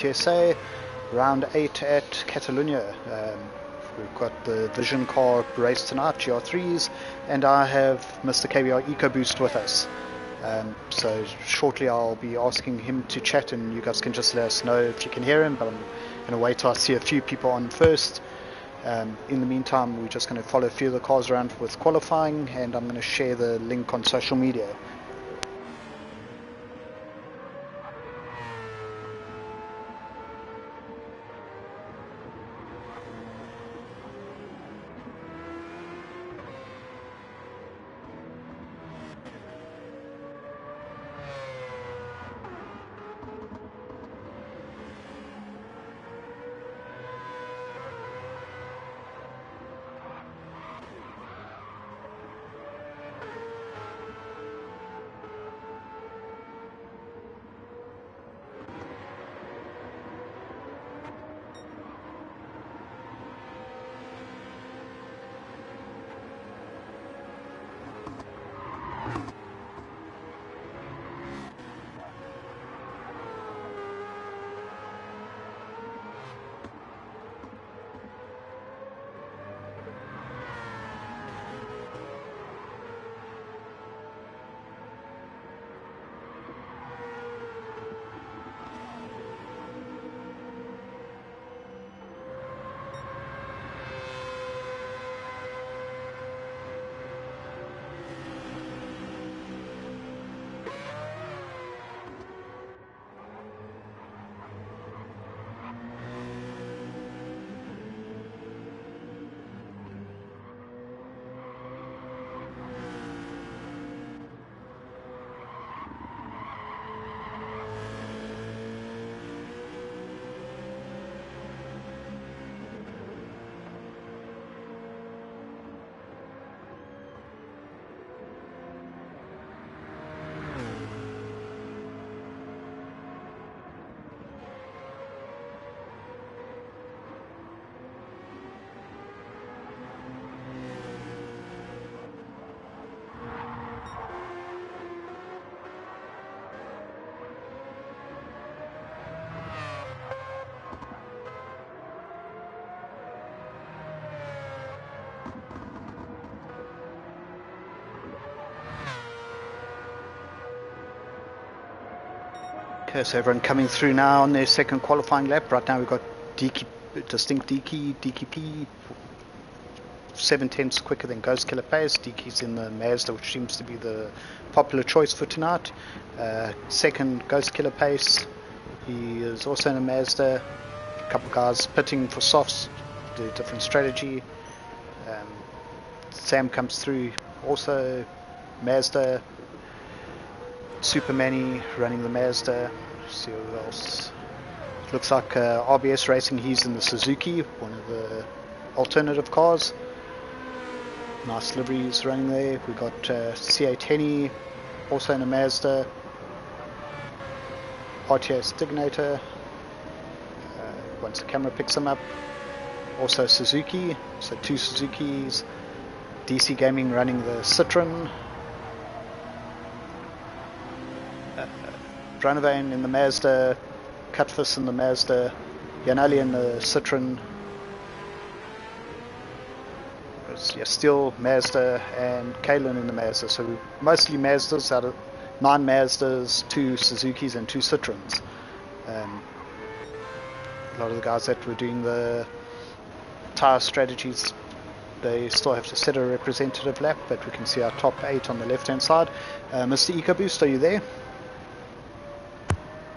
GTSA round 8 at Catalonia. We've got the Vision car race tonight, GR3s, and I have Mr. KBR EcoBoost with us. So shortly I'll be asking him to chat, and you guys can just let us know if you can hear him, but I'm going to wait till I see a few people on first. In the meantime, we're just going to follow a few of the cars around with qualifying, and I'm going to share the link on social media. Okay, so everyone coming through now on their second qualifying lap. Right now we've got distinct DKP 7/10 quicker than Ghost Killer pace. DK's in the Mazda, which seems to be the popular choice for tonight. Second, Ghost Killer pace. He is also in a Mazda. A couple guys pitting for softs, do a different strategy. Sam comes through, also Mazda. Super Manny running the Mazda. See what else. Looks like RBS Racing, he's in the Suzuki, one of the alternative cars. Nice liveries running there. We got C8 Henny, also in a Mazda. RTS Dignator, once the camera picks them up. Also Suzuki, so two Suzukis. DC Gaming running the Citroen. Branavane in the Mazda, Cutfus in the Mazda, Yanali in the Citroen. Still Mazda, and Kalen in the Mazda. So mostly Mazdas. Out of 9 Mazdas, 2 Suzukis and 2 Citroens. A lot of the guys that were doing the tyre strategies, they still have to set a representative lap, but we can see our top 8 on the left hand side. Mr. EcoBoost, are you there?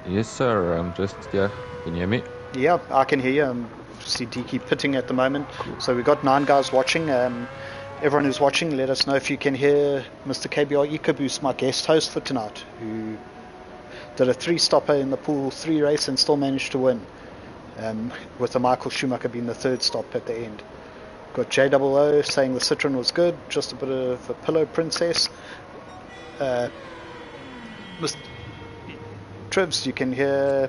Yes, sir. I'm just here. Can you hear me? Yeah, I can hear you. See DK pitting at the moment. Cool. So we've got 9 guys watching. Everyone who's watching, let us know if you can hear Mr. KBR EcoBoost, my guest host for tonight, who did a 3-stopper in the Pool 3 race and still managed to win, with the Michael Schumacher being the 3rd stop at the end. Got JOO saying the Citroen was good, just a bit of a pillow princess. Mr. Trivs, you can hear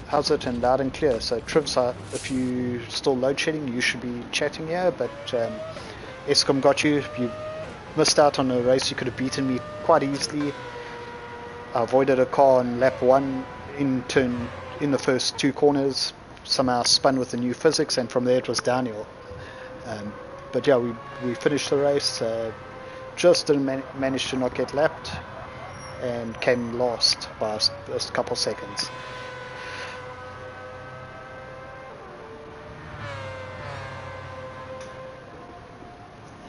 how's it and loud and clear. So Trivs, if you still load shedding, you should be chatting here, but Escom got you. You missed out on a race you could have beaten me quite easily. I avoided a car on lap 1 in turn in the first 2 corners, somehow spun with the new physics, and from there it was downhill. But yeah, we finished the race, just didn't manage to not get lapped, and came last by a couple seconds.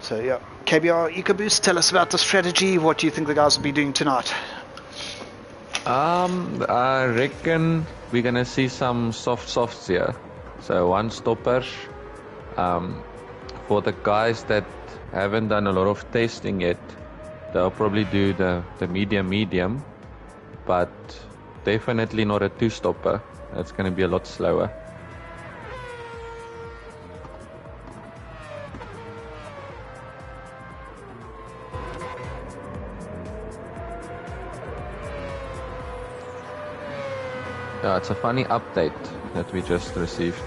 So yeah, KBR EcoBoost, tell us about the strategy. What do you think the guys will be doing tonight? I reckon we're gonna see some softs here. So 1 stoppers. For the guys that haven't done a lot of testing yet, they'll probably do the medium, but definitely not a 2 stopper. That's gonna be a lot slower. Yeah, it's a funny update that we just received.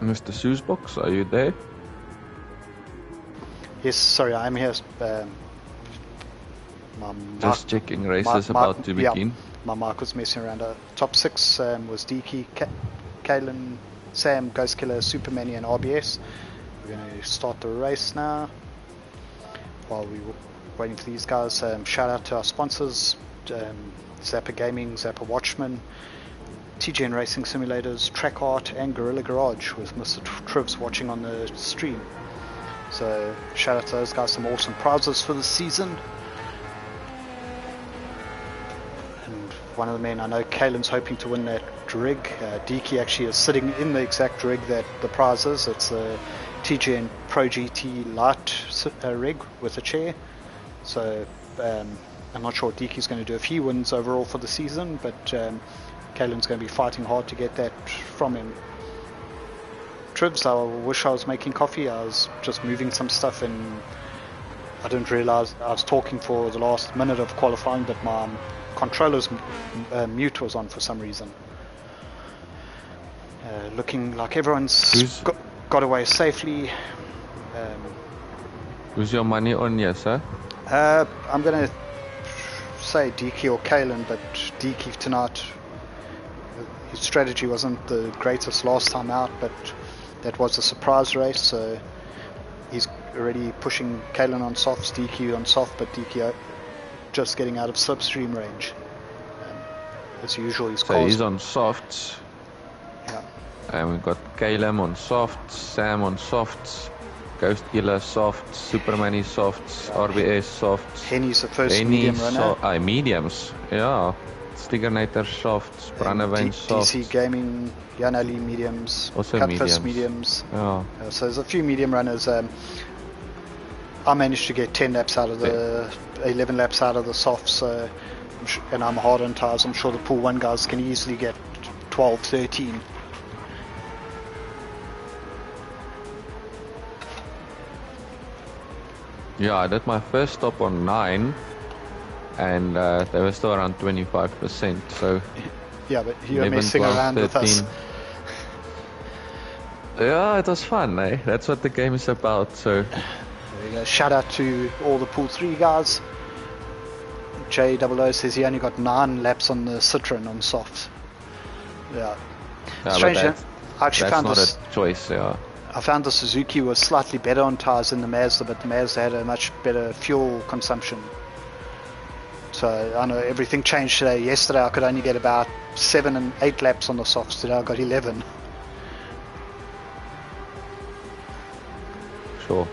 Mr. Soosbox, are you there? Yes, sorry, I'm here. Just checking races about to begin. Yeah, my mark was messing around. Top 6 was Deaky, Kalen, Sam, Ghostkiller, Superman, and RBS. We're going to start the race now. While we were waiting for these guys, shout out to our sponsors, Zappa Gaming, Zappa Watchman, TGN Racing Simulators, Track Art, and Gorilla Garage, with Mr. Trivs watching on the stream. So shout out to those guys, some awesome prizes for the season. And one of the men, I know Kalen's hoping to win that rig. Deaky actually is sitting in the exact rig that the prize is. It's a TGN Pro GT Light rig with a chair. So I'm not sure what Deaky's going to do if he wins overall for the season, but Kalen's going to be fighting hard to get that from him. Tribs, I wish I was making coffee. I was just moving some stuff and I didn't realize I was talking for the last minute of qualifying, but my controller's mute was on for some reason. Looking like everyone's got away safely. Who's your money on, yes, sir? I'm going to say Deaky or Kalen, but Deaky tonight, his strategy wasn't the greatest last time out, but that was a surprise race, so he's already pushing Kalen on softs, Deaky on soft, but Deaky just getting out of slipstream range. As usual, he's on softs. Yeah. And we've got Kalen on softs, Sam on softs, Ghostkiller softs, Superman softs, RBS softs. Henny's the first medium runner. Mediums, yeah. Stiggernator softs, Brandewijn softs. DC Gaming, Jan Ali mediums, also Cutfist mediums. Yeah. So there's a few medium runners. I managed to get 10 laps out of the 11 laps out of the softs, and I'm hard on tires. I'm sure the Pool 1 guys can easily get 12, 13. Yeah, I did my first stop on 9. And they were still around 25%, so... Yeah, but you were messing around 13. With us. Yeah, it was fun, eh? That's what the game is about, so... There you go. Shout out to all the Pool 3 guys. JOO says he only got 9 laps on the Citroen on softs. Yeah. Strange. I actually found not this a choice. Yeah. I found the Suzuki was slightly better on tyres than the Mazda, but the Mazda had a much better fuel consumption. So I know everything changed today. Yesterday I could only get about 7 and 8 laps on the softs. Today I got 11. Sure.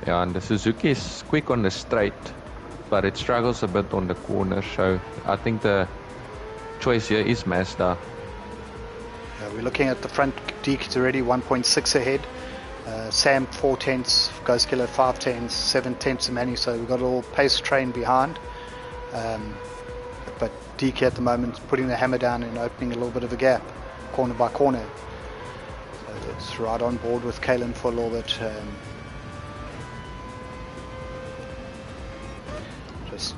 Yeah, and the Suzuki is quick on the straight, but it struggles a bit on the corner. So I think the choice here is Mazda. Yeah, we're looking at the front. Deaky's already 1.6 ahead. Sam 4 tenths, Ghost Killer 5 tenths, 7 tenths of Manny. So we've got a little pace train behind. But Deaky at the moment is putting the hammer down and opening a little bit of a gap, corner by corner. So it's right on board with Kalen for a little bit. Just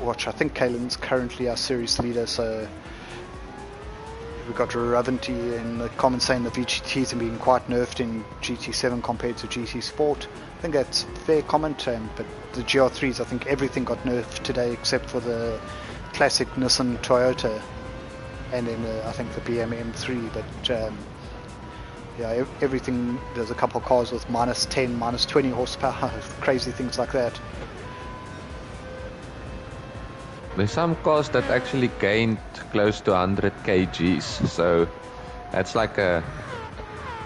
watch. I think Kalen's currently our series leader, so we've got Ravanti in the comments saying the VGTs have been quite nerfed in GT7 compared to GT Sport. I think that's a fair comment, but the GR3s, I think everything got nerfed today except for the classic Nissan Toyota and then I think the BMW M3, but yeah, everything, there's a couple of cars with minus 10, minus 20 horsepower, crazy things like that. There's some cars that actually gained close to 100 kgs, so that's like a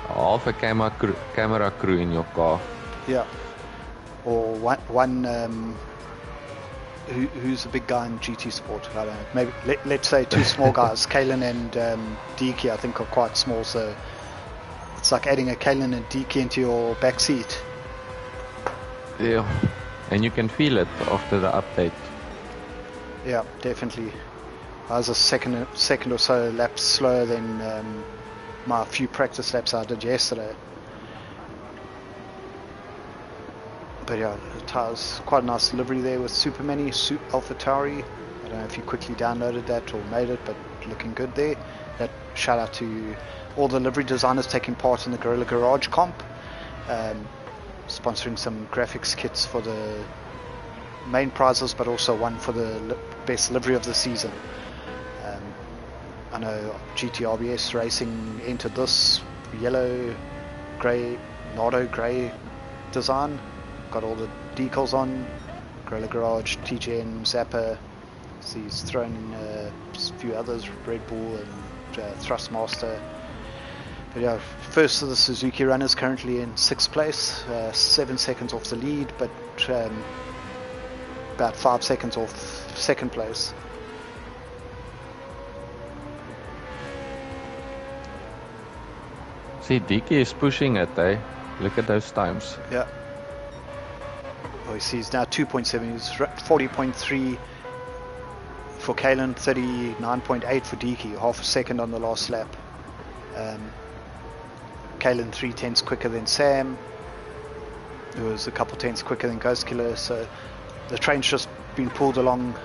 half a camera crew in your car. Yeah, or one who's the big guy in GT Sport? I don't know. Maybe let's say 2 small guys, Kalen and Deaky, I think are quite small, so it's like adding a Kalen and Deaky into your back seat. Yeah, and you can feel it after the update. Yeah, definitely. I was a second or so laps slower than my few practice laps I did yesterday. But yeah, the tyres, quite a nice livery there with Super Mini, AlphaTauri. I don't know if you quickly downloaded that or made it, but looking good there. That shout out to all the livery designers taking part in the Gorilla Garage comp, sponsoring some graphics kits for the main prizes, but also one for the best livery of the season. I know GT RBS Racing entered this yellow, grey, Nardo grey design. Got all the decals on. Gorilla Garage, TGN, Zappa. So he's thrown in a few others, Red Bull and Thrustmaster. But yeah, first of the Suzuki runners currently in 6th place, 7 seconds off the lead, but about 5 seconds off 2nd place. See, Deaky is pushing it, eh? Look at those times. Yeah. Oh, you see, he's now 2.7. He's 40.3 for Kalen, 39.8 for Deaky, half a second on the last lap. Kalen 3 tenths quicker than Sam, who was a couple tenths quicker than Ghost Killer. So the train's just been pulled along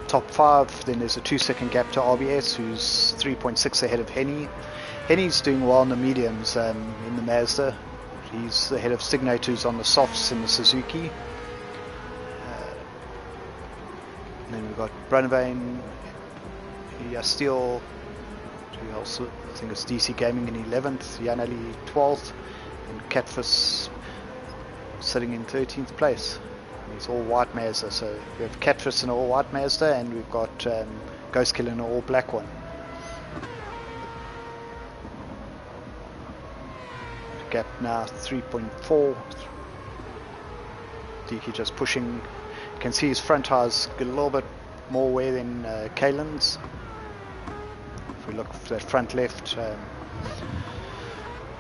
top 5. Then there's a 2-second gap to RBS, who's 3.6 ahead of Henny. Henny's doing well in the mediums in the Mazda. He's ahead of Signate, who's on the softs in the Suzuki. And then we've got Brunavane, Steele, who else? I think it's DC Gaming in 11th, Yanali 12th, and Catfish sitting in 13th place. It's all white Mazda, so we have Catfish in an all white Mazda, and we've got Ghost Killer in an all black one. Gap now 3.4. Deaky just pushing. You can see his front tires get a little bit more wear than Kalen's. If we look for that front left,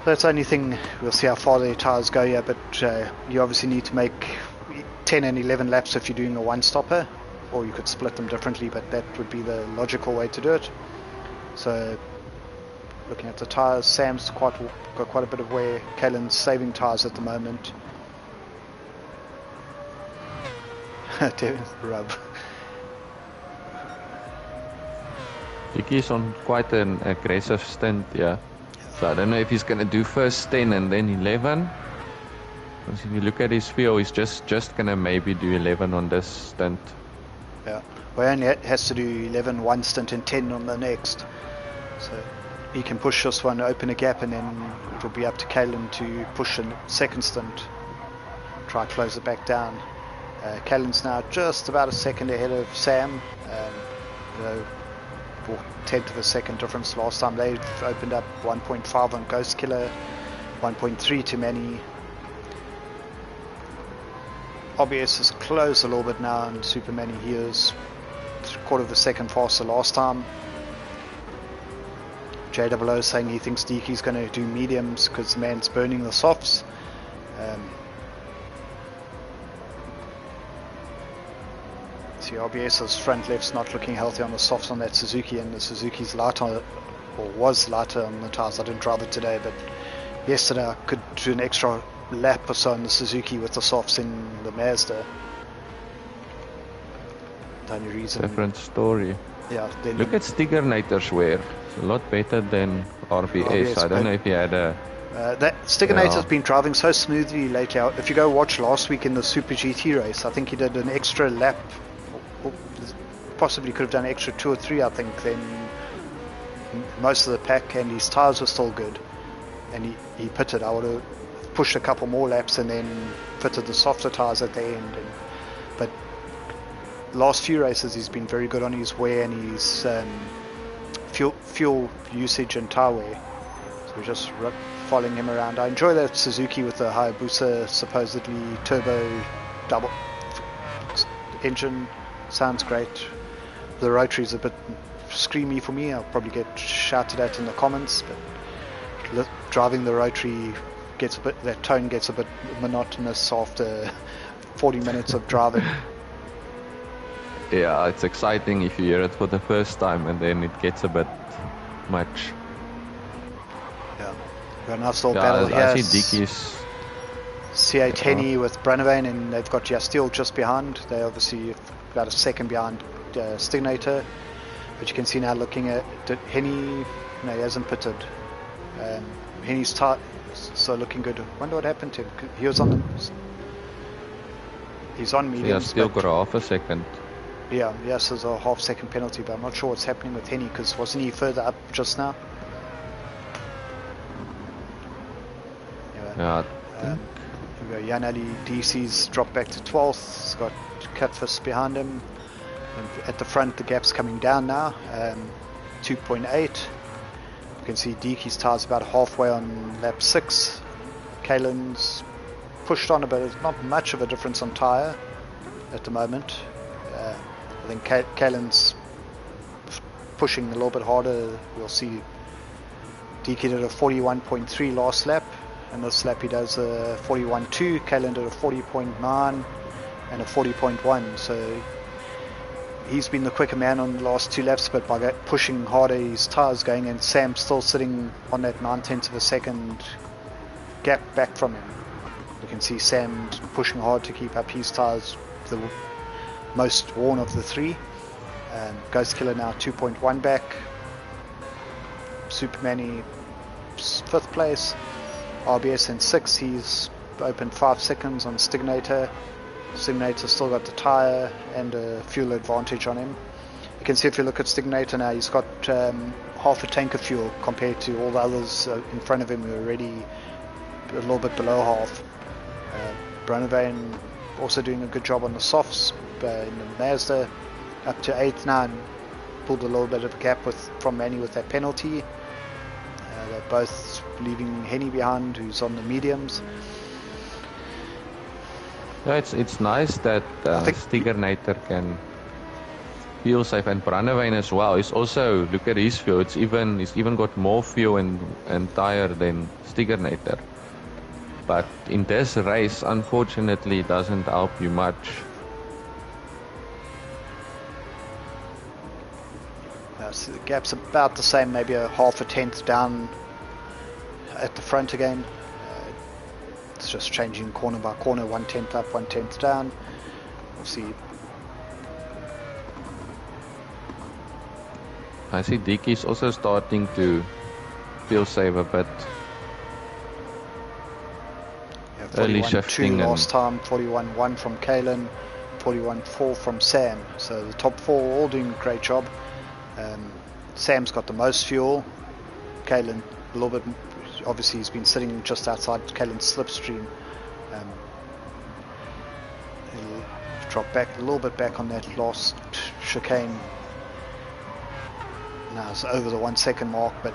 that's the only thing. We'll see how far their tires go here, but you obviously need to make 10 and 11 laps if you're doing a one-stopper, or you could split them differently, but that would be the logical way to do it. So looking at the tires, Sam's got quite a bit of wear. Kalen's saving tires at the moment. Rub. Deaky's on quite an aggressive stint, yeah. So I don't know if he's going to do first 10 and then 11. Because if you look at his fuel, he's just gonna maybe do 11 on this stint. Yeah, well, he only has to do 11 one stint and 10 on the next. So he can push this one, open a gap, and then it'll be up to Kalen to push a second stint. Try to close it back down. Kalen's now just about a second ahead of Sam. 1/10 of a second difference. Last time they opened up 1.5 on Ghost Killer, 1.3 to Manny. RBS has closed a little bit now, and Super Manny he is 1/4 of a second faster last time. JWO saying he thinks Deaky's going to do mediums because the man's burning the softs. See, RBS's front left's not looking healthy on the softs on that Suzuki, and the Suzuki's lighter, or was lighter on the tyres. I didn't drive it today, but yesterday I could do an extra lap or so on the Suzuki with the softs in the Mazda. The only reason. Different story. Yeah. Then Look at Stiggernator's wear. It's a lot better than RBS. I don't know if you had a... that Stiggernator's been driving so smoothly lately. If you go watch last week in the Super GT race, I think he did an extra lap. Possibly could have done an extra 2 or 3, I think, then most of the pack, and his tyres were still good. And he pitted. I would have pushed a couple more laps and then fitted the softer tyres at the end. But last few races he's been very good on his wear and his fuel usage and tyre wear. So we're just following him around. I enjoy that Suzuki with the Hayabusa supposedly turbo double engine. Sounds great. The rotary's a bit screamy for me. I'll probably get shouted at in the comments, but driving the rotary gets a bit, that tone gets a bit monotonous after 40 minutes of driving. Yeah, it's exciting if you hear it for the first time, and then it gets a bit much. Yeah, we've got a nice little battle here. I see Dickie's C8 Henny with Branavane, and they've got Jastil just behind. They obviously about a second behind Stignator, but you can see now looking at Henny. No, he hasn't pitted. Henny's tight, so looking good. Wonder what happened to him. He was on the. He's on mediums. Yeah, still got a half a second. Yeah, yes, there's a half-second penalty, but I'm not sure what's happening with Henny because wasn't he further up just now? Anyway, Yeah. here we go. Jan Ali DC's dropped back to 12th. He's got Catfish behind him. And at the front, the gap's coming down now. 2.8. You can see Deaky's tyres about halfway on lap 6. Kalen's pushed on a bit. There's not much of a difference on tyre at the moment. I think Kalen's pushing a little bit harder. We'll see Deaky did a 41.3 last lap, and this lap he does a 41.2. Kalen did a 40.9 and a 40.1, so he's been the quicker man on the last 2 laps, but by pushing harder his tyres going, and Sam's still sitting on that 9/10 of a second gap back from him. You can see Sam pushing hard to keep up his tyres, the most worn of the 3. Ghost Killer now 2.1 back. Superman 5th place. RBS in 6th. He's opened 5 seconds on Stignator. Stignator still got the tyre and a fuel advantage on him. You can see if you look at Stignator now, he's got half a tank of fuel compared to all the others in front of him who are already a little bit below half. Branavane also doing a good job on the softs in the Mazda, up to 8th now, and pulled a little bit of a gap from Manny with that penalty. They're both leaving Henny behind, who's on the mediums. Yeah, it's nice that Stiggernator can fuel safe, and Branavane as well. He's also, look at his fuel. He's even got more fuel and tire than Stiggernator. But in this race, unfortunately, it doesn't help you much. So the gap's about the same, maybe a half a tenth down at the front again. It's just changing corner by corner, 1/10 up, 1/10 down. We'll see. I see Dickie's also starting to feel safe a bit. Yeah, early 41.2 shifting last time, 41.1 from Kalen, 41.4 from Sam. So the top four all doing a great job. Sam's got the most fuel. Kalen a little bit. Obviously, he's been sitting just outside Kalen's slipstream. He'll drop back a little bit back on that last chicane. Now it's over the 1 second mark, but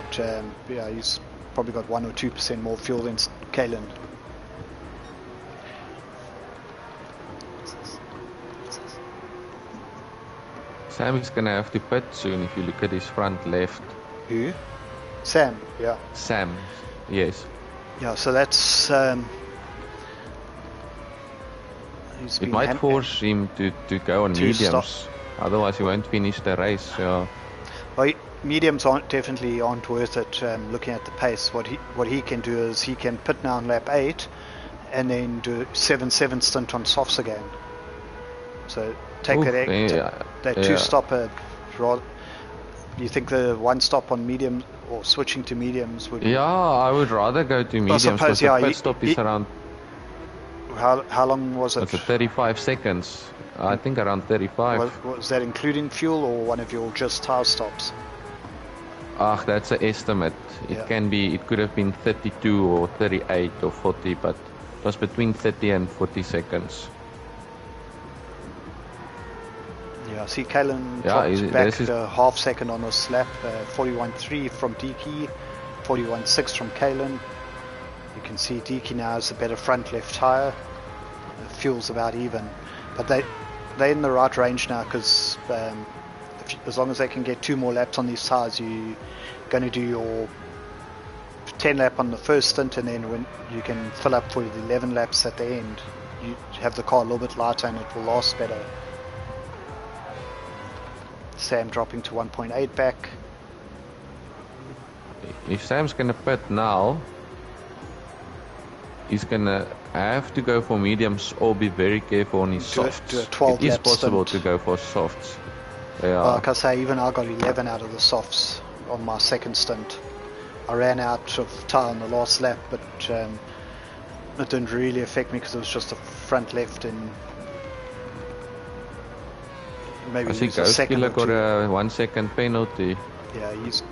yeah, he's probably got 1 or 2% more fuel than Kalen. Sam is gonna have to pit soon if you look at his front left. Who? Sam, yeah. Sam, yes. Yeah, so that's... it might force him to go on mediums, otherwise he won't finish the race. Yeah. Well, mediums definitely aren't worth it. Looking at the pace, what he can do is he can pit now on lap 8 and then do 7-7 stint on softs again. So take that two stopper. Do you think the one stop on medium or switching to mediums would? Yeah, I would rather go to mediums because the pit stop is around. How long was it? It's 35 seconds. I think around 35. Was that including fuel or one of your just tire stops? That's an estimate. It can be. It could have been 32 or 38 or 40, but it was between 30 and 40 seconds. Yeah, see Kalen dropped back a half second on his lap. 41.3 from Deaky, 41.6 from Kalen. You can see Deaky now has a better front left tyre. The fuel's about even, but they're in the right range now because as long as they can get 2 more laps on these tyres, you're going to do your 10 lap on the first stint, and then when you can fill up for the 11 laps at the end, you have the car a little bit lighter and it will last better. Sam dropping to 1.8 back. If Sam's gonna pit now, he's gonna have to go for mediums or be very careful on his softs. It is possible to go for softs. Yeah. Like I say, even I got 11 out of the softs on my second stint. I ran out of tyre on the last lap, but it didn't really affect me because it was just a front left and maybe I think Ghostkiller got a 1 second penalty. Yeah, he's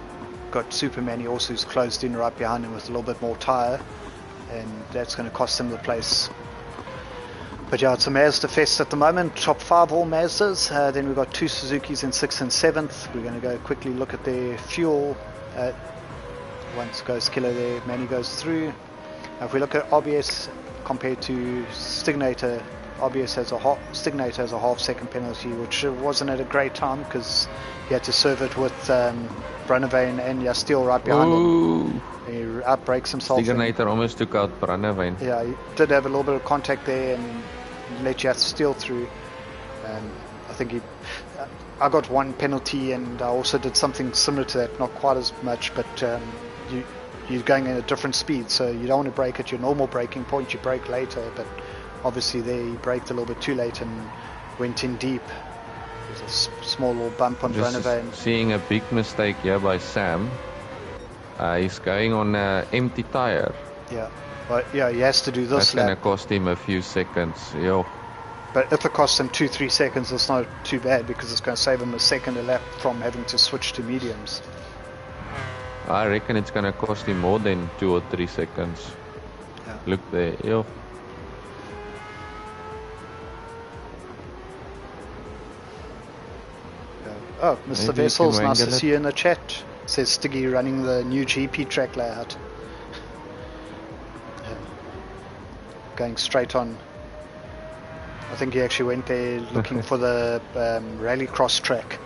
got Superman. He also is closed in right behind him with a little bit more tyre, and that's going to cost him the place. But yeah, it's a Mazda fest at the moment. Top 5 all Mazdas. Then we've got 2 Suzukis in 6th and 7th. We're going to go quickly look at their fuel. Once Ghostkiller there, Manny goes through. If we look at RBS compared to Stignator, Stignator has a half second penalty, which wasn't at a great time because he had to serve it with Brunavane and Yastil right behind him. He outbrakes himself. Stignator almost took out Brunavane. Yeah, he did have a little bit of contact there and let Yastil through. I think I got 1 penalty, and I also did something similar to that, not quite as much, but you're going at a different speed, so you don't want to brake at your normal braking point. You brake later, but obviously they braked a little bit too late and went in deep. There's a small little bump on Brunavane. Seeing a big mistake here by Sam. He's going on an empty tyre. Yeah, but yeah, he has to do this. That's going to cost him a few seconds. Yo. But if it costs him 2-3 seconds, it's not too bad because it's going to save him a second a lap from having to switch to mediums. I reckon it's going to cost him more than 2 or 3 seconds. Yeah. Look there, yo. Oh, Mr. Vessels, nice to see you in the chat. Says Stiggy running the new GP track layout. Going straight on. I think he actually went there looking for the rallycross track.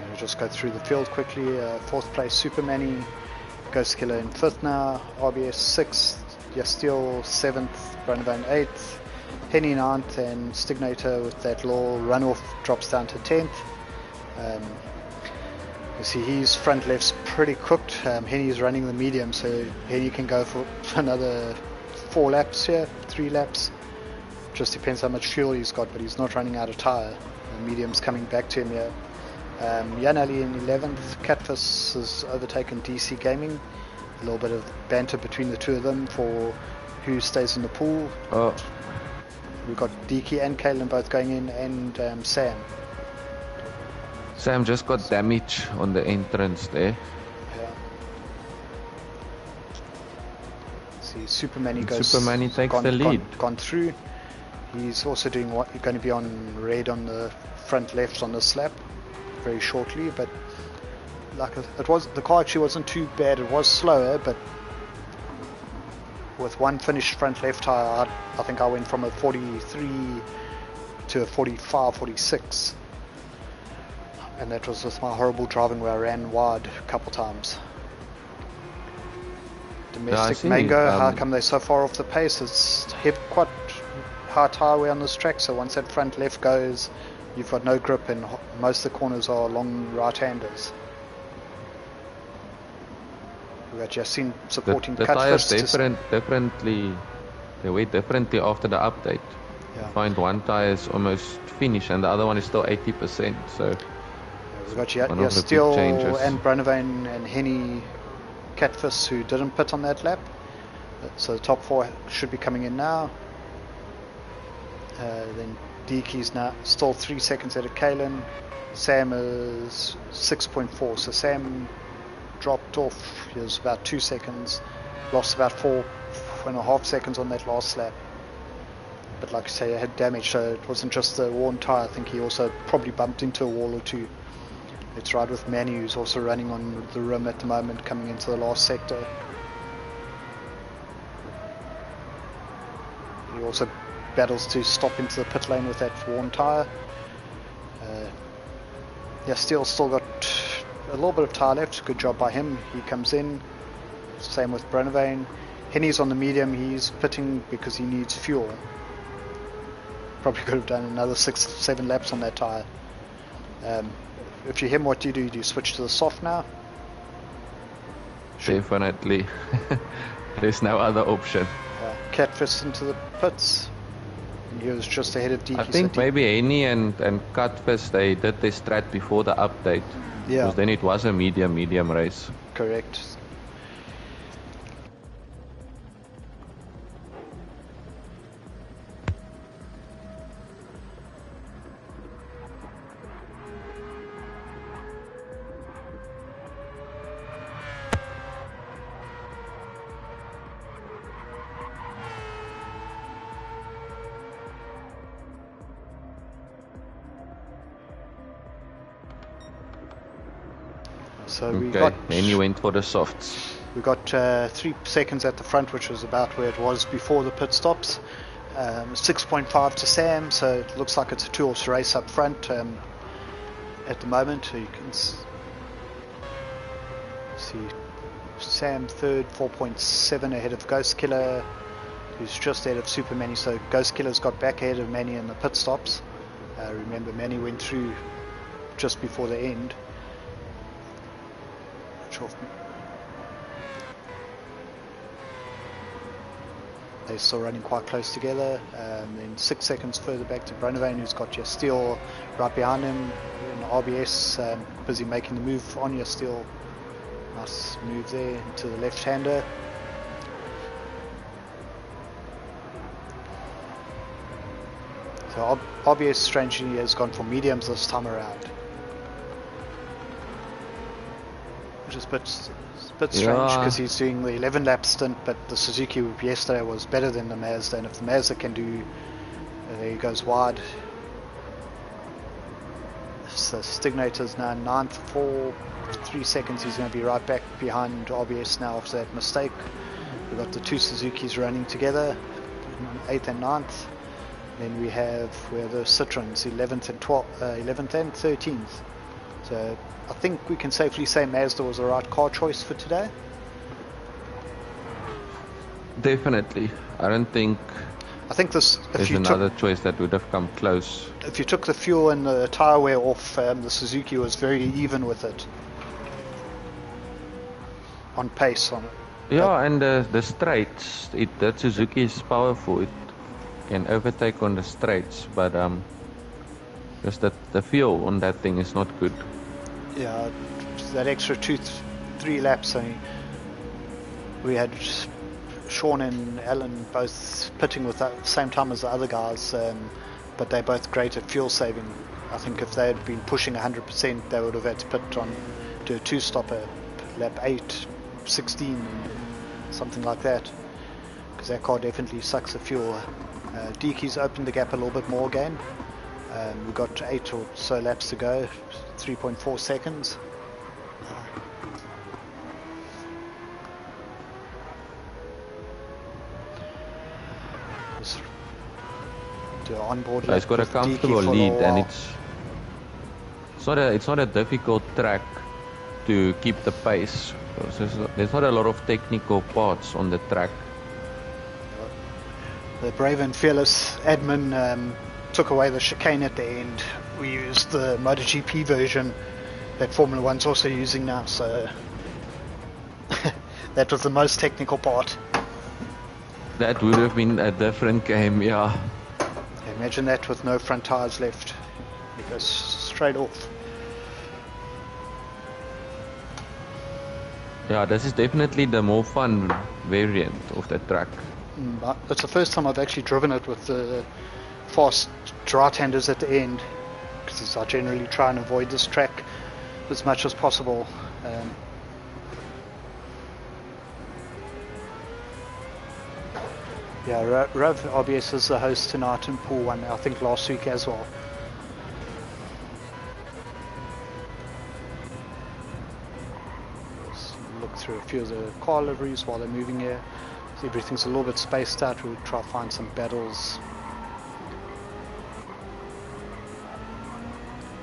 We'll just go through the field quickly. 4th place Supermanny, Ghostkiller in 5th now, RBS 6th, Yastil 7th, Brunavane 8th, Henny 9th, and Stignator with that little runoff drops down to 10th. You see his front left's pretty cooked. Henny's running the medium, so Henny can go for another 4 laps here, 3 laps. Just depends how much fuel he's got, but he's not running out of tyre. The medium's coming back to him here. Jan Ali in 11th. Catfish has overtaken DC Gaming. A little bit of banter between the two of them for who stays in the pool. Oh, We've got Deke and Kalen both going in, and Sam. Sam just got damage on the entrance there. Yeah. See, Superman goes. Superman takes the lead. Gone through. He's also doing going to be on red on the front left on this lap, very shortly. But like the car actually wasn't too bad. It was slower, but with one finished front left tire, I think I went from a 43 to a 45, 46. And that was with my horrible driving where I ran wide a couple times. Domestic Mango, how come they're so far off the pace? It's quite high tire wear on this track, so once that front left goes, you've got no grip, and most of the corners are long right-handers. We've got Yassine supporting the tires differently. They weigh differently after the update. Yeah. You find one tire is almost finished and the other one is still 80%. So we've got Steele and Brunavane and Henny Catfish who didn't pit on that lap. So the top four should be coming in now. Then Deke's now still 3 seconds ahead of Kalen. Sam is 6.4. So Sam dropped off. He was about 2 seconds. Lost about 4.5 seconds on that last lap. But like I say, it had damage, so it wasn't just the worn tyre. I think he also probably bumped into a wall or two. Let's ride with Manny, who's also running on the rim at the moment, coming into the last sector. He also battles to stop into the pit lane with that worn tyre. Steele's still got a little bit of tyre left. Good job by him. He comes in. Same with Brunavane. Henny's on the medium. He's pitting because he needs fuel. Probably could have done another 6-7 laps on that tyre. If you him, what do you do? Do you switch to the soft now? Definitely. There's no other option. Catfish into the pits. And he was just ahead of Deke. I think maybe Henny and Catfish, they did their strat before the update. Yeah. Because then it was a medium race. Correct. So then you went for the softs. We got 3 seconds at the front, which was about where it was before the pit stops. 6.5 to Sam, so it looks like it's a 2-horse race up front at the moment. You can see Sam third, 4.7 ahead of Ghost Killer, who's just ahead of Super Manny. So Ghost Killer's got back ahead of Manny in the pit stops. Remember, Manny went through just before the end. They're still running quite close together. Then 6 seconds further back to Brunavane, who's got Steele right behind him in RBS, busy making the move on Steele. Nice move there into the left-hander. So RBS strangely has gone for mediums this time around, which is a bit strange because he's doing the 11 lap stint, but the Suzuki yesterday was better than the Mazda, and if the Mazda can do, there he goes wide. So Stignator's now 9th for 3 seconds. He's going to be right back behind RBS now after that mistake. We've got the two Suzukis running together, 8th and 9th. Then we have the Citroens, 11th and 11th and 13th. So I think we can safely say Mazda was the right car choice for today. Definitely. I think this. There's another choice that would have come close. If you took the fuel and the tyre wear off, the Suzuki was very even with it on pace on it. Yeah, and the straights, that Suzuki is powerful. It can overtake on the straights, but just that the fuel on that thing is not good. Yeah, that extra 2-3 laps only we had Sean and Alan both pitting with the same time as the other guys, but they're both great at fuel saving. I think if they had been pushing 100%, they would have had to pit on do a two-stopper, lap 8, 16, something like that, because that car definitely sucks the fuel. Deaky's opened the gap a little bit more again. We've got 8 or so laps to go, 3.4 seconds. Onboard He's got a comfortable lead, and it's not a difficult track to keep the pace. There's not a lot of technical parts on the track. The brave and fearless admin took away the chicane at the end. We used the MotoGP version that Formula One's also using now, so that was the most technical part. That would have been a different game, yeah. Imagine that with no front tires left. It goes straight off. Yeah, this is definitely the more fun variant of the track. It's the first time I've actually driven it with the fast right-handers at the end, because I generally try and avoid this track as much as possible. Yeah, Rav RBS is the host tonight in Pool 1, I think last week as well. Let's look through a few of the car liveries while they're moving here. So everything's a little bit spaced out. We'll try to find some battles.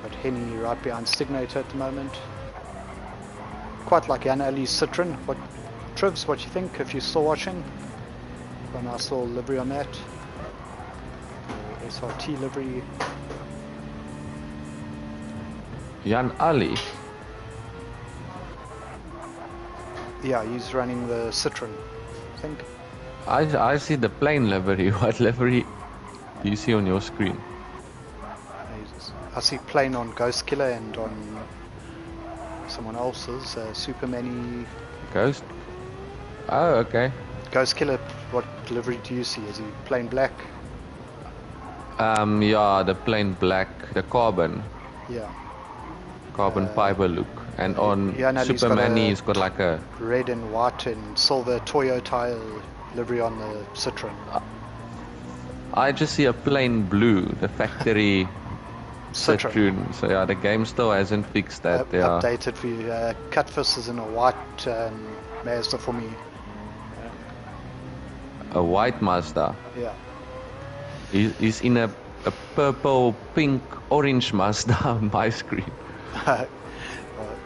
Got Henny right behind Stignator at the moment. Quite like Jan Ali's Citroen. Trivs, what you think if you're still watching? Got a nice little livery on that. SRT livery. Jan Ali? Yeah, he's running the Citroen, I think. I see the plain livery. What livery do you see on your screen? I see plain on Ghost Killer and on someone else's, Superman-y. Ghost? Oh, okay. Ghost Killer, what livery do you see? Is he plain black? Yeah, the plain black, the carbon. Yeah. Carbon fiber look. And on Superman, he's got like a red and white and silver Toyota livery on the Citroen. I just see a plain blue, the factory Citroen. So yeah, the game still hasn't fixed that. Yeah. Updated for you. Cutfist is in a white Mazda for me. A white Mazda. Yeah. He's in a purple, pink, orange Mazda on my screen.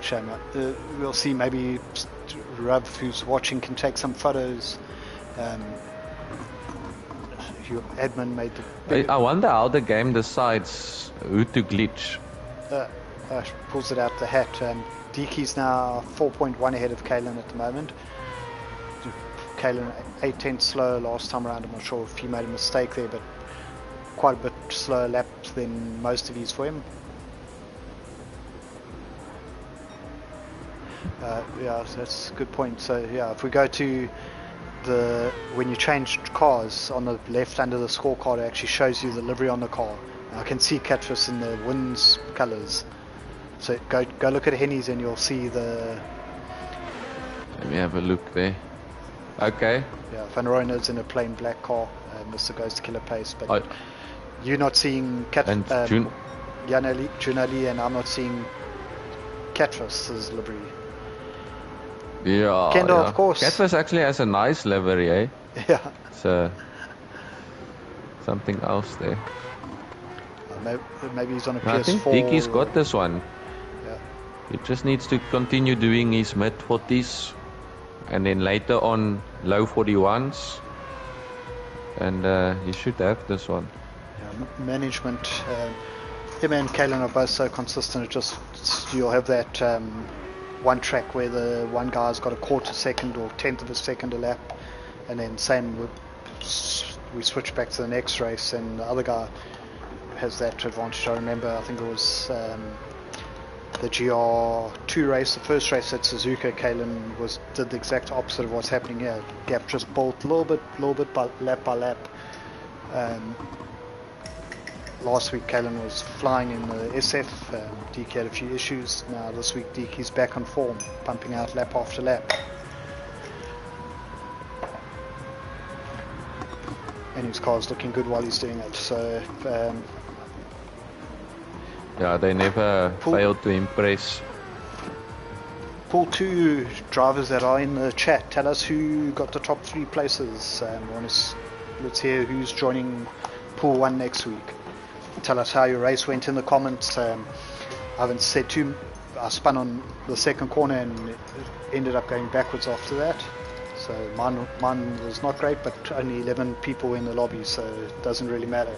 Shame. We'll see. Maybe Rav, who's watching, can take some photos. Your admin made the. I wonder how the game decides who to glitch. Pulls it out the hat. Deaky's now 4.1 ahead of Kalen at the moment. Kalen 8/10 slower last time around. I'm not sure if he made a mistake there, but quite a bit slower lap than most of these for him. Yeah, so that's a good point. So yeah, if we go to when you change cars on the left under the scorecard, it actually shows you the livery on the car. I can see Catfish in the Wins colours. So go look at Henny's and you'll see the. Let me have a look there. Okay. Yeah, Van Rooyen's in a plain black car. Mr. Goes to Killer Pace, but you're not seeing Junali, and I'm not seeing Catfish's livery. Yeah, Kendall, yeah. Of course. Catfish actually has a nice livery, eh? Yeah. It's something else there. Maybe he's on a PS4. I think Dicky's got this one. Yeah. He just needs to continue doing his mid 40s and then later on low 41s, and he should have this one. Yeah, management. Him and Kalen are both so consistent. It just you'll have that one track where the one guy's got a quarter second or tenth of a second a lap, and then same we switch back to the next race, and the other guy has that advantage. I remember, I think it was the GR2 race, the first race at Suzuka, Kalen did the exact opposite of what's happening here. Gap just built a little bit by lap. Last week Kalen was flying in the SF. Deke had a few issues. Now this week Deke is back on form, pumping out lap after lap. And his car's looking good while he's doing it. So yeah, they never failed to impress. Pool 2 drivers that are in the chat, tell us who got the top 3 places. Let's hear who's joining Pool 1 next week. Tell us how your race went in the comments. I haven't said too. I spun on the second corner and it ended up going backwards after that. So mine was not great, but only 11 people in the lobby, so it doesn't really matter.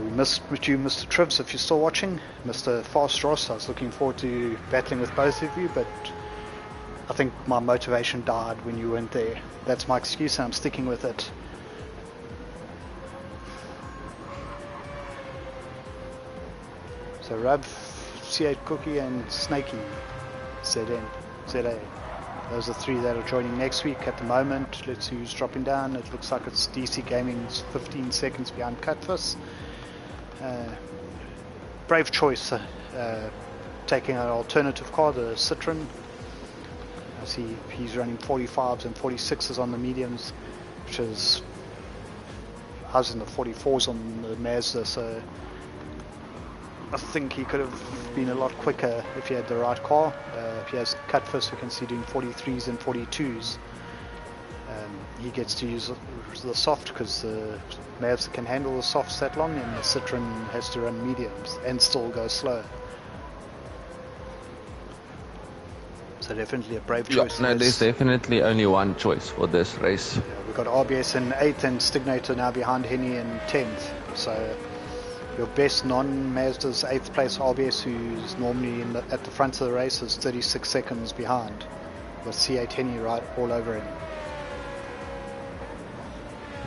We missed you, Mr. Trivs, if you're still watching. Mr. Fast Ross, I was looking forward to battling with both of you, but I think my motivation died when you weren't there. That's my excuse, and I'm sticking with it. So Rub, C8 Cookie, and Snakey, ZA. Those are 3 that are joining next week at the moment. Let's see who's dropping down. It looks like it's DC Gaming's 15 seconds behind Cutfuss. Brave choice, taking an alternative car, the Citroen. I see he's running 45s and 46s on the mediums, which is, I was in the 44s on the Mazda, so I think he could have been a lot quicker if he had the right car. If he has Cutfuss, we can see doing 43s and 42s. He gets to use the soft because the Mazda can handle the softs that long, and the Citroen has to run mediums and still go slow. So definitely a brave choice. No, there's definitely only one choice for this race. Yeah, we've got RBS in 8th and Stignator now behind Henny in 10th. So your best non-Mazda's 8th place RBS, who's normally at the front of the race, is 36 seconds behind, with C8 Henny right all over him.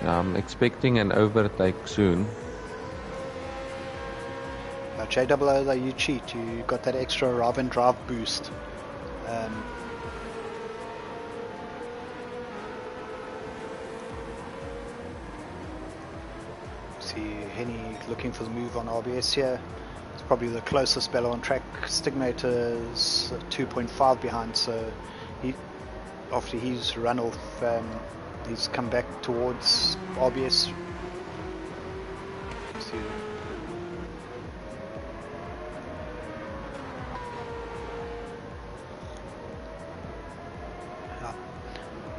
I'm expecting an overtake soon. JOO, though, you cheat. You got that extra arrive and drive boost. See Henny looking for the move on RBS here. It's probably the closest Bella on track. Stignator's 2.5 behind, so after he's run off, he's come back towards RBS. See.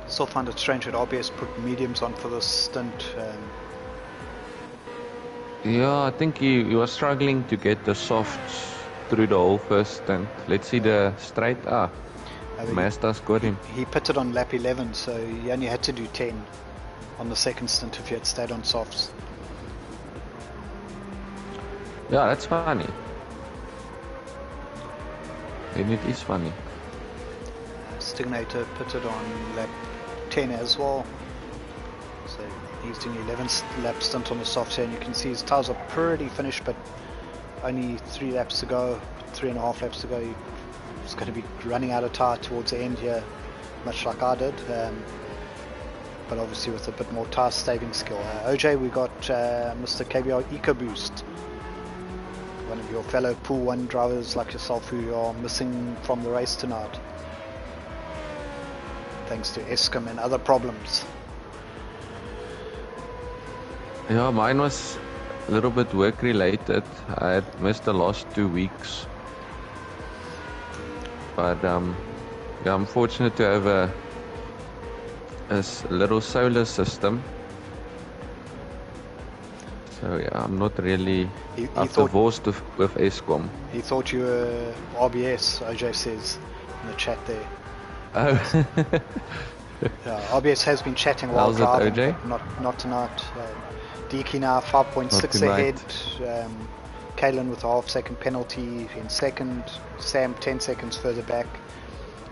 Still find it strange that RBS put mediums on for this stint. Yeah, I think he was struggling to get the softs through the whole first stint. Let's see the straight. Mazda's got him. He pitted on lap 11, so he only had to do 10 on the second stint if he had stayed on softs. Yeah, that's funny. And it is funny. Stignator pitted on lap 10 as well. So he's doing 11 lap stint on the softs here, and you can see his tyres are pretty finished, but only 3 laps to go, 3.5 laps to go. He's going to be running out of tyre towards the end here, much like I did, but obviously with a bit more tyre staving skill. OJ, we got Mr. KBR EcoBoost, one of your fellow Pool 1 drivers like yourself who are missing from the race tonight, thanks to Eskom and other problems. Yeah, mine was a little bit work related. I had missed the last 2 weeks. But yeah, I'm fortunate to have a little solar system. So yeah, I'm not really divorced with Eskom. He thought you were RBS, OJ says in the chat there. Oh. Yeah, RBS has been chatting while How's driving, it, OJ? but not tonight. Deke now 5.6 ahead. Kalen with a half-second penalty in second. Sam 10 seconds further back.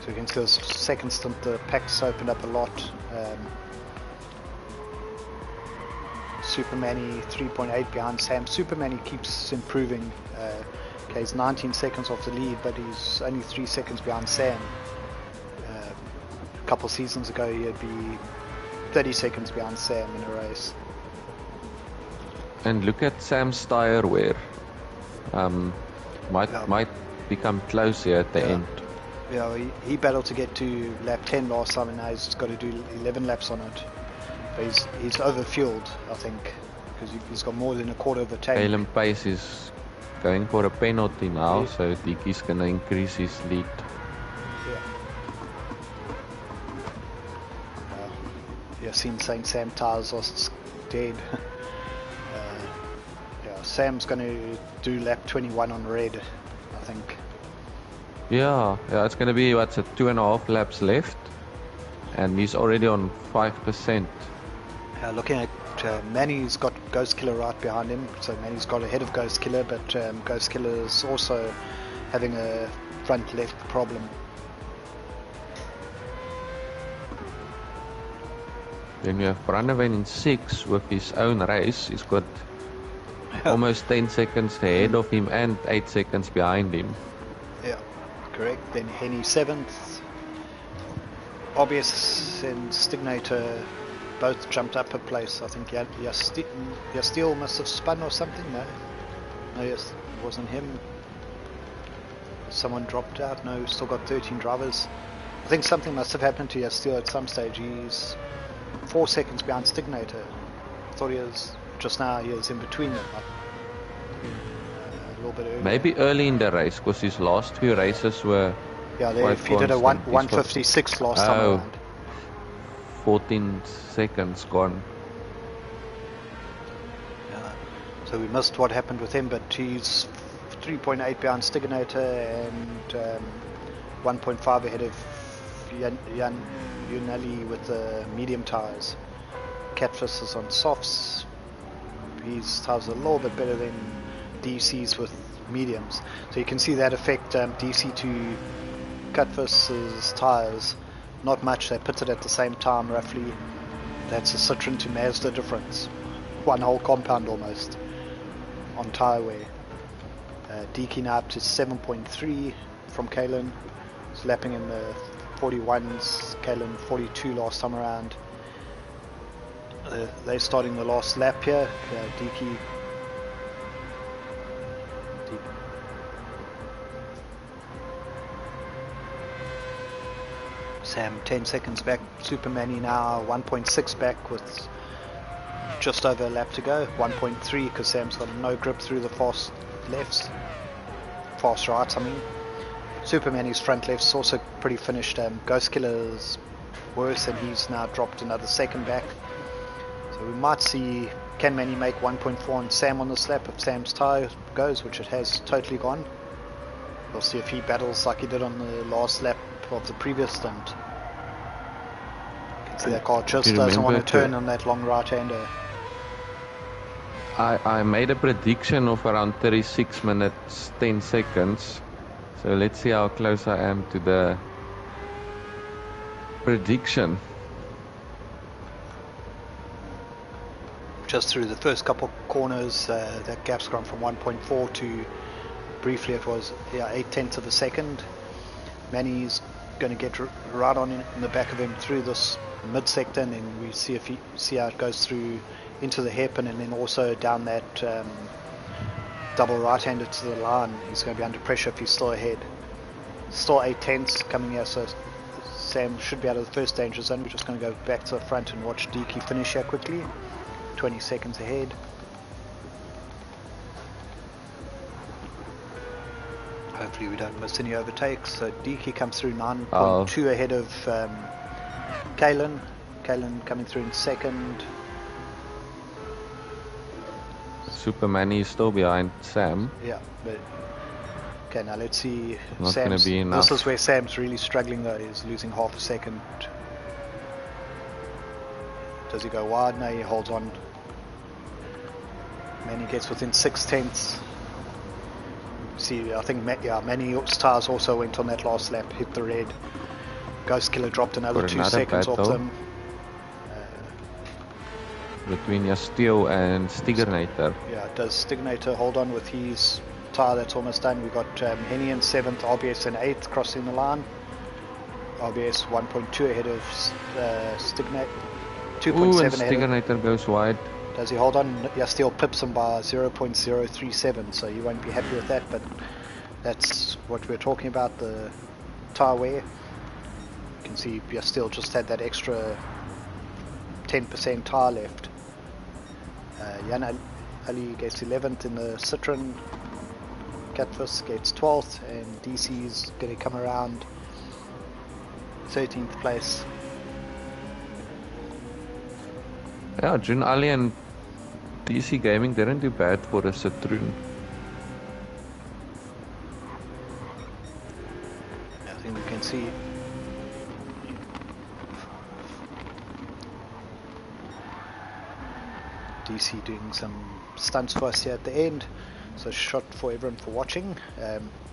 So you can see the second stint the packs opened up a lot. Supermanny 3.8 behind Sam. Supermanny keeps improving. Okay, he's 19 seconds off the lead, but he's only 3 seconds behind Sam. A couple seasons ago, he'd be 30 seconds behind Sam in a race. And look at Sam's tire wear. Might become close here at the end. Yeah, he battled to get to lap 10 last time, and now he's got to do 11 laps on it. But he's overfueled, I think, because he's got more than a quarter of the tank. Calum Pace is going for a penalty now, so Dickie's going to increase his lead. Yeah, seen St. Sam tires are dead. Sam's going to do lap 21 on red, I think. Yeah, it's going to be, 2.5 laps left, and he's already on 5%. Looking at Manny's got Ghost Killer right behind him, so Manny's got ahead of Ghost Killer, but Ghost Killer is also having a front left problem. Then we have Brandewijn in 6 with his own race. He's got almost 10 seconds ahead of him and 8 seconds behind him. Yeah, correct. Then Henny 7th. OBS and Stignator both jumped up a place. I think Yasteel must have spun or something. No, yes, it wasn't him. Someone dropped out. No, we've still got 13 drivers. I think something must have happened to Yasteel at some stage. He's 4 seconds behind Stignator. I thought he was just now. He was in between them. A little bit earlier. Maybe early in the race, because his last few races were. Yeah, if he did a 1:56 last time around. 14 seconds gone. Yeah. So we missed what happened with him, but he's 3.8 behind Stignator and 1.5 ahead of Jan Unali with the medium tires. Catfish is on softs. His tires are a little bit better than DC's with mediums. So you can see that effect, DC to Catfish's tires. Not much, they pitted at the same time roughly. That's a Citroen to Mazda difference. One whole compound almost on tyre wear. DK now up to 7.3 from Kalen. He's lapping in the 41s, Kalen 42 last time around. They're starting the last lap here. DK. Sam 10 seconds back. Supermanny now 1.6 back with just over a lap to go. 1.3 because Sam's got no grip through the fast lefts. Fast rights, I mean. Supermanny's front left's also pretty finished. Ghost Killer's worse and he's now dropped another second back. So we might see, can Manny make 1.4 on Sam on this lap if Sam's tyre goes, which it has totally gone. We'll see if he battles like he did on the last lap of the previous stint. You can see that car just doesn't want to turn on that long right-hander. I made a prediction of around 36 minutes 10 seconds, so let's see how close I am to the prediction. Just through the first couple corners, that gap's gone from 1.4 to briefly it was 8/10 of a second. Manny's going to get right on in the back of him through this mid sector, and then we see how it goes through into the hairpin, and then also down that double right-hander to the line. He's going to be under pressure if he's still ahead. Still 8/10 coming here, so Sam should be out of the first danger zone. We're just going to go back to the front and watch DK finish here quickly. 20 seconds ahead. Hopefully we don't miss any overtakes. So DK comes through 9.2 ahead of Kalen. Kalen coming through in second. Superman is still behind Sam. Yeah, but okay, now let's see. Not going to be enough. This is where Sam's really struggling though. He's losing half a second. Does he go wide? No, he holds on. Manny gets within 6/10. See, I think Manny's tires also went on that last lap, hit the red. Ghost Killer dropped another 2 seconds off them. Between Yasteel and Stignator. Yeah, does Stignator hold on with his tyre that's almost done. We've got Henny in 7th, RBS in 8th, crossing the line. RBS 1.2 ahead of Stignate. 2.7 and ahead of... Stiganator goes wide. Does he hold on? Yeah, still pips him by 0.037, so you won't be happy with that, but that's what we're talking about, the tyre wear. You can see you still just had that extra 10% tyre left. Jan Ali gets 11th in the Citroen. Catfish gets 12th, and DC's going to come around 13th place. Yeah, Jun Ali and DC Gaming didn't do bad for a Citroen. I think we can see DC doing some stunts for us here at the end. So shot for everyone for watching.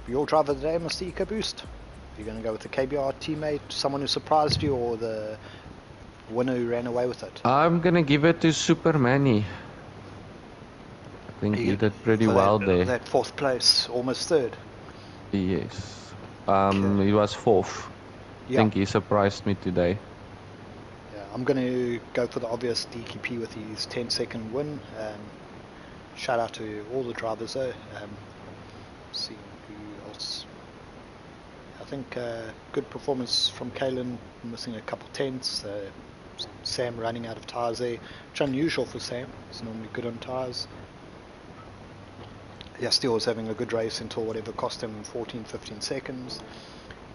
Your driver today, Mr. EcoBoost. You're going to go with the KBR teammate, someone who surprised you, or the winner who ran away with it? I'm gonna give it to Super Manny. I think he did pretty well there. That 4th place, almost 3rd. Yes. Okay. He was 4th. I think he surprised me today. Yeah, I'm going to go for the obvious DKP with his 10-second win. Shout out to all the drivers though. See who else. I think good performance from Kalen, missing a couple tenths. Sam running out of tyres there, which is unusual for Sam. He's normally good on tyres. Yeah, still was having a good race until whatever cost him 14-15 seconds.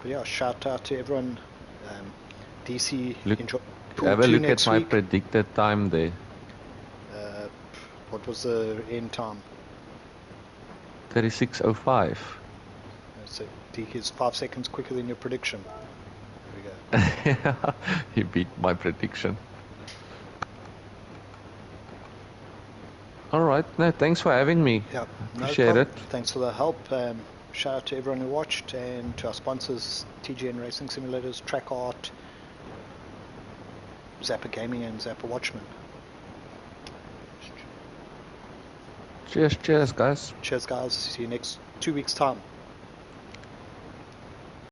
But yeah, shout out to everyone. DC, have a look at my predicted time there. What was the end time? 36:05. So DK is 5 seconds quicker than your prediction. There we go. He beat my prediction. Alright, no, thanks for having me. Yeah, appreciate it. Thanks for the help. Shout out to everyone who watched, and to our sponsors, TGN Racing Simulators, Track Art, Zappa Gaming, and Zappa Watchman. Cheers guys. Cheers guys, see you next 2 weeks time.